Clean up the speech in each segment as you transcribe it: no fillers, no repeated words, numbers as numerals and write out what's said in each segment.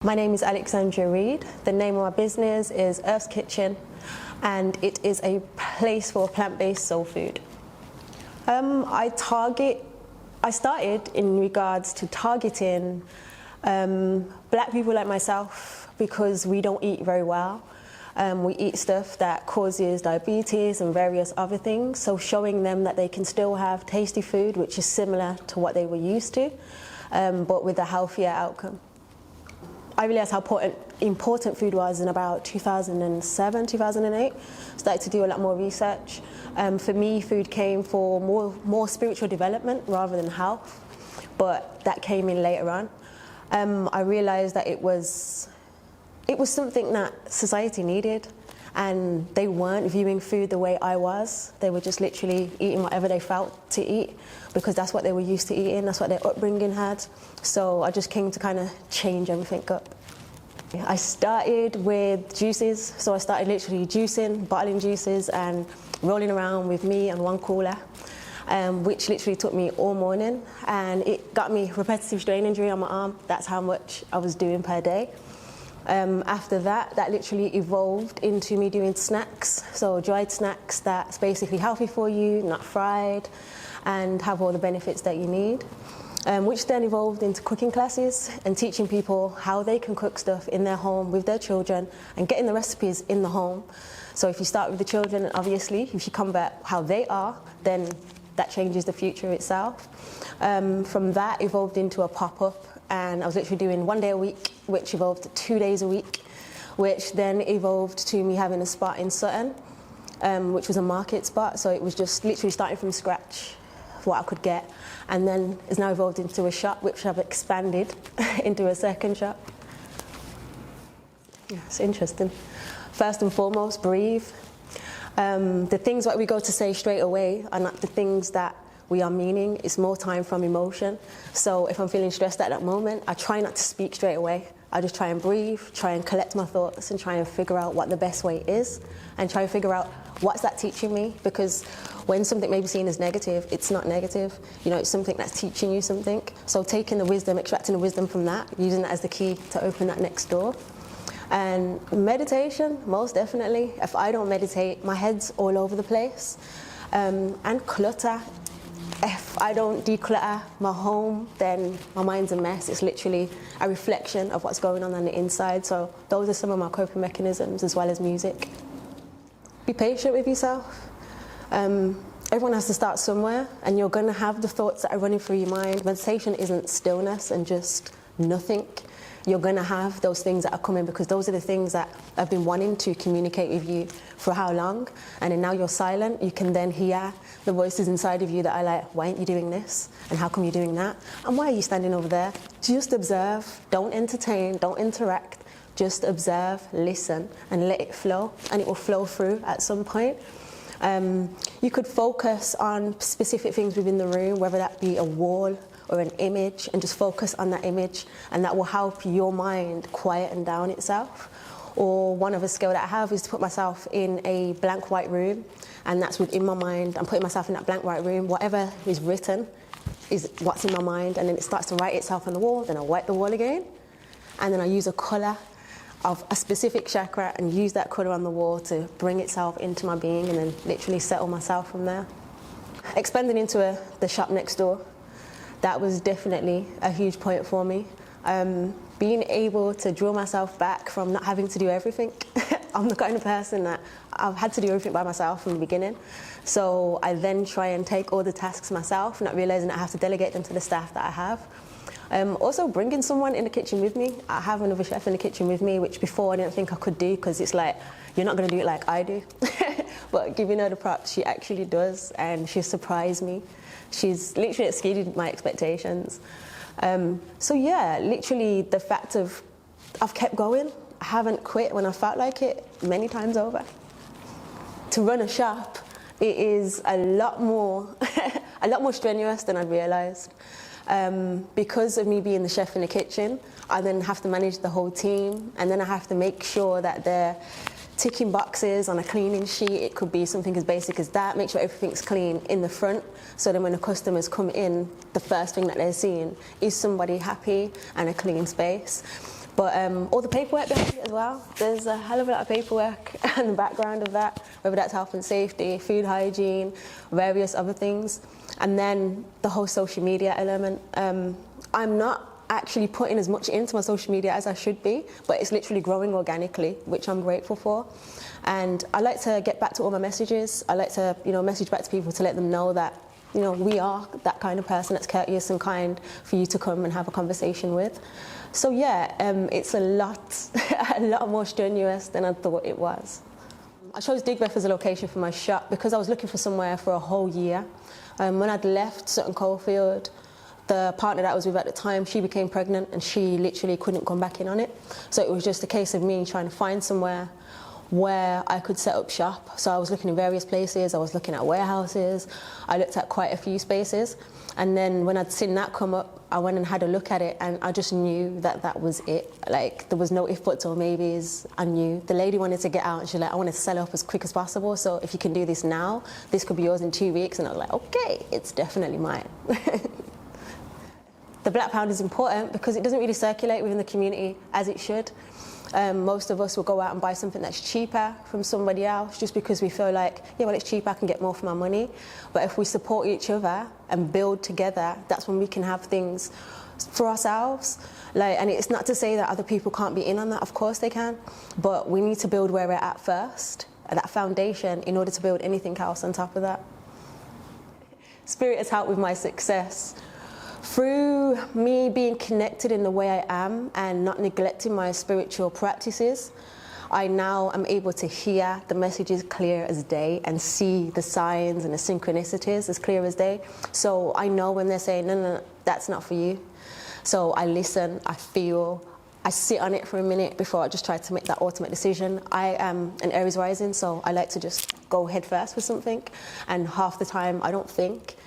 My name is Alexandria Reid. The name of my business is Earth's Kitchen, and it is a place for plant-based soul food. I started in regards to targeting black people like myself because we don't eat very well. We eat stuff that causes diabetes and various other things, so showing them that they can still have tasty food which is similar to what they were used to, but with a healthier outcome. I realised how important food was in about 2007, 2008. Started to do a lot more research. For me, food came for more spiritual development rather than health, but that came in later on. I realised that it was something that society needed, and they weren't viewing food the way I was. They were just literally eating whatever they felt to eat because that's what they were used to eating, that's what their upbringing had. So I just came to kind of change everything up. I started with juices, so I started literally juicing, bottling juices and rolling around with me and one cooler, which literally took me all morning, and it got me repetitive strain injury on my arm. That's how much I was doing per day. After that literally evolved into me doing snacks, so dried snacks that's basically healthy for you, not fried, and have all the benefits that you need. Which then evolved into cooking classes and teaching people how they can cook stuff in their home with their children and getting the recipes in the home. So if you start with the children, obviously, if you combat how they are, then that changes the future itself. From that evolved into a pop-up, and I was literally doing 1 day a week, which evolved to 2 days a week, which then evolved to me having a spot in Sutton, which was a market spot. So it was just literally starting from scratch, what I could get, and then it's now evolved into a shop, which I've expanded into a second shop. Yeah, it's interesting. First and foremost, breathe. The things that we go to say straight away are not the things that we are meaning. It's more time from emotion. So if I'm feeling stressed at that moment, I try not to speak straight away. I just try and breathe, try and collect my thoughts and try and figure out what the best way is and try and figure out what's that teaching me, because when something may be seen as negative, it's not negative. You know, it's something that's teaching you something. So taking the wisdom, extracting the wisdom from that, using that as the key to open that next door. And meditation, most definitely. If I don't meditate, my head's all over the place. And clutter. If I don't declutter my home, then my mind's a mess. It's literally a reflection of what's going on the inside. So those are some of my coping mechanisms, as well as music. Be patient with yourself. Everyone has to start somewhere, and you're going to have the thoughts that are running through your mind. Meditation isn't stillness and just nothing. You're going to have those things that are coming because those are the things that I've been wanting to communicate with you for how long, and then now you're silent. You can then hear the voices inside of you that are like, why aren't you doing this? And how come you're doing that? And why are you standing over there? Just observe. Don't entertain. Don't interact. Just observe, listen, and let it flow, and it will flow through at some point. You could focus on specific things within the room, whether that be a wall or an image, and just focus on that image, and that will help your mind quieten down itself. Or one other skill that I have is to put myself in a blank white room, and that's within my mind. I'm putting myself in that blank white room. Whatever is written is what's in my mind, and then it starts to write itself on the wall. Then I wipe the wall again, and then I use a colour of a specific chakra and use that colour on the wall to bring itself into my being, and then literally settle myself from there. Expanding into the shop next door, that was definitely a huge point for me. Being able to draw myself back from not having to do everything. I'm the kind of person that I've had to do everything by myself from the beginning. So I then try and take all the tasks myself, not realising that I have to delegate them to the staff that I have. Also bringing someone in the kitchen with me. I have another chef in the kitchen with me, which before I didn't think I could do, because it's like, you're not going to do it like I do. But giving her the props, she actually does, and she surprised me. She's literally exceeded my expectations. So yeah, literally the fact of I've kept going. I haven't quit when I felt like it many times over. To run a shop, it is a lot more strenuous than I'd realised. Because of me being the chef in the kitchen, I then have to manage the whole team, and then I have to make sure that they're ticking boxes on a cleaning sheet. It could be something as basic as that. Make sure everything's clean in the front, so then when the customers come in, the first thing that they're seeing is somebody happy and a clean space. But all the paperwork behind it as well. There's a hell of a lot of paperwork in the background of that, whether that's health and safety, food hygiene, various other things. And then the whole social media element. I'm not actually putting as much into my social media as I should be, but it's literally growing organically, which I'm grateful for. And I like to get back to all my messages. I like to, message back to people to let them know that, we are that kind of person that's courteous and kind for you to come and have a conversation with. So yeah, it's a lot more strenuous than I thought it was. I chose Digbeth as a location for my shop because I was looking for somewhere for a whole year. When I'd left Sutton Coldfield, the partner that I was with at the time, she became pregnant and she literally couldn't come back in on it. So it was just a case of me trying to find somewhere where I could set up shop. So I was looking in various places, I was looking at warehouses, I looked at quite a few spaces. And then when I'd seen that come up, I went and had a look at it and I just knew that that was it. Like, there was no if, buts or maybes. I knew. The lady wanted to get out and she's like, I want to sell up as quick as possible, so if you can do this now, this could be yours in 2 weeks. And I was like, okay, it's definitely mine. The black pound is important because it doesn't really circulate within the community as it should. Most of us will go out and buy something that's cheaper from somebody else just because we feel like, yeah, well, it's cheaper, I can get more for my money. But if we support each other and build together, that's when we can have things for ourselves. And it's not to say that other people can't be in on that, of course they can, but we need to build where we're at first, that foundation, in order to build anything else on top of that. Spirit has helped with my success. Through me being connected in the way I am and not neglecting my spiritual practices, I now am able to hear the messages clear as day and see the signs and the synchronicities as clear as day. So I know when they're saying, no, that's not for you. So I listen, I feel, I sit on it for a minute before I just try to make that ultimate decision. I am an Aries rising, so I like to just go head first with something, and half the time I don't think.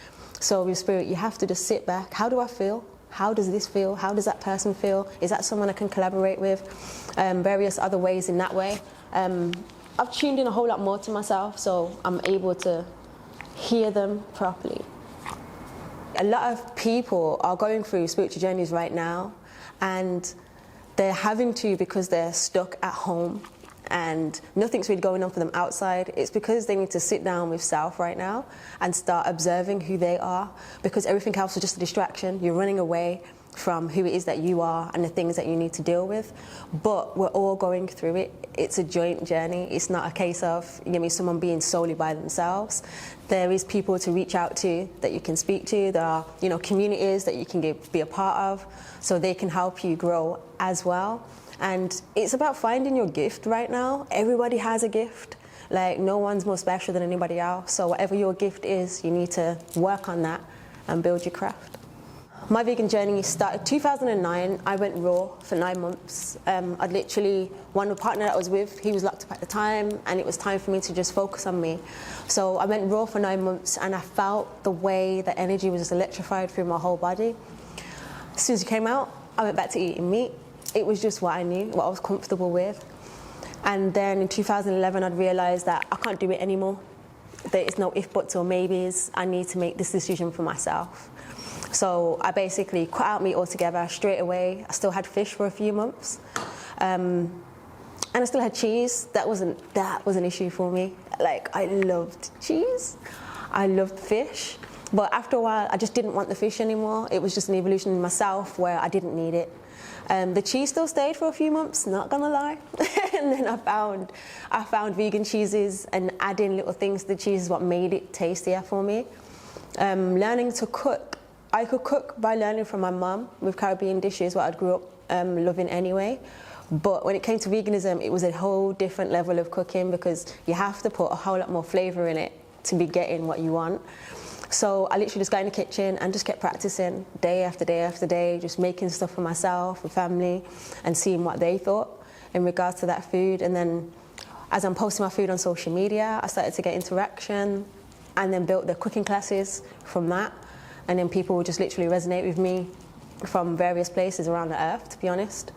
So with Spirit, you have to just sit back. How do I feel? How does this feel? How does that person feel? Is that someone I can collaborate with? Various other ways in that way. I've tuned in a whole lot more to myself, so I'm able to hear them properly. A lot of people are going through spiritual journeys right now, and they're having to because they're stuck at home and nothing's really going on for them outside. It's because they need to sit down with self right now and start observing who they are, because everything else is just a distraction. You're running away from who it is that you are and the things that you need to deal with. But we're all going through it. It's a joint journey. It's not a case of someone being solely by themselves. There is people to reach out to that you can speak to. There are communities that you can be a part of, so they can help you grow as well. And it's about finding your gift right now. Everybody has a gift. No one's more special than anybody else. So whatever your gift is, you need to work on that and build your craft. My vegan journey started 2009. I went raw for 9 months. One partner that I was with, he was locked up at the time, and it was time for me to just focus on me. So I went raw for 9 months, and I felt the way the energy was just electrified through my whole body. As soon as it came out, I went back to eating meat. It was just what I knew, what I was comfortable with. And then in 2011, I'd realised that I can't do it anymore. There is no if, buts or maybes. I need to make this decision for myself. So I basically cut out meat altogether straight away. I still had fish for a few months. And I still had cheese. That was an issue for me. I loved cheese. I loved fish. But after a while, I just didn't want the fish anymore. It was just an evolution in myself where I didn't need it. The cheese still stayed for a few months, not gonna lie. And then I found vegan cheeses, and adding little things to the cheese is what made it tastier for me. Learning to cook. I could cook by learning from my mum with Caribbean dishes, what I grew up loving anyway. But when it came to veganism, it was a whole different level of cooking, because you have to put a whole lot more flavour in it to be getting what you want. So I literally just got in the kitchen and just kept practicing day after day after day, just making stuff for myself, for family, and seeing what they thought in regards to that food. And then as I'm posting my food on social media, I started to get interaction, and then built the cooking classes from that. And then people would just literally resonate with me from various places around the earth, to be honest.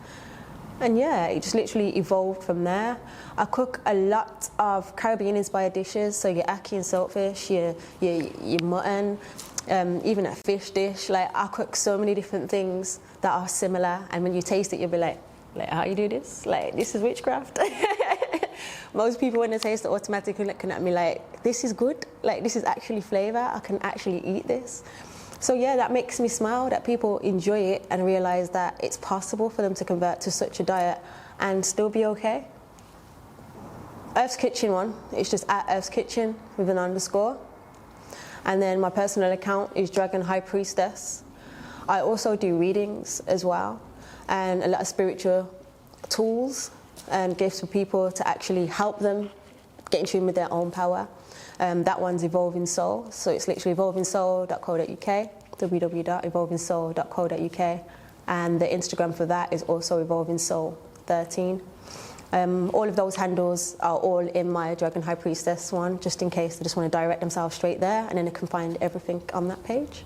And yeah, it just literally evolved from there. I cook a lot of Caribbean-inspired dishes, so your ackee and saltfish, your mutton, even a fish dish. I cook so many different things that are similar, and when you taste it, you'll be like, Like, how you do this? Like, this is witchcraft. Most people when they taste it automatically looking at me like, this is good. Like, this is actually flavor. I can actually eat this. So yeah, that makes me smile that people enjoy it and realize that it's possible for them to convert to such a diet and still be okay. Earth's Kitchen one, it's just at Earth's Kitchen with an underscore. And then my personal account is Dragon High Priestess. I also do readings as well, and a lot of spiritual tools and gifts for people to actually help them get in tune with their own power. That one's Evolving Soul, so it's literally evolvingsoul.co.uk, www.evolvingsoul.co.uk, and the Instagram for that is also evolvingsoul13. All of those handles are all in my Dragon High Priestess one, just in case they just want to direct themselves straight there, and then they can find everything on that page.